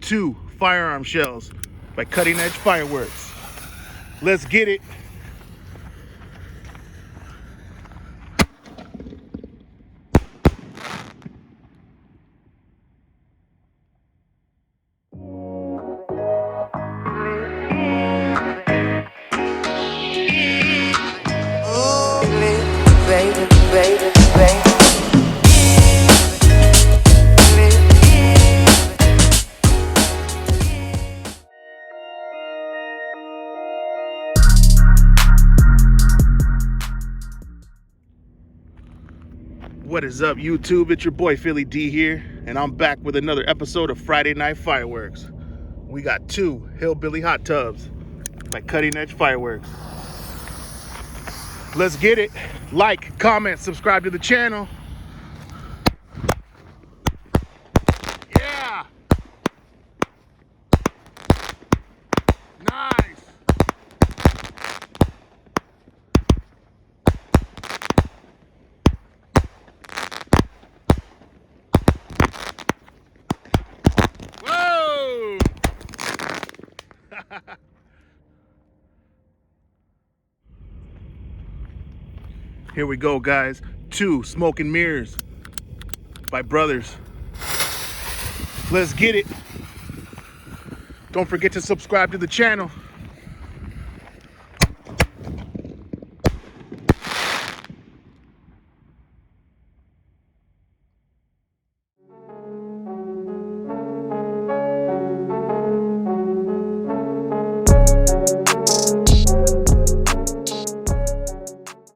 2 firearm shells by Cutting Edge Fireworks. Let's get it. Baby, baby, baby. What is up, YouTube? It's your boy Philly D here, and I'm back with another episode of Friday Night Fireworks. We got 2 Hillbilly hot tubs by Cutting Edge Fireworks. Let's get it. Like, comment, subscribe to the channel. Yeah. Nice. Whoa. Here we go, guys. 2 Smoke and Mirrors by Brothers. Let's get it. Don't forget to subscribe to the channel.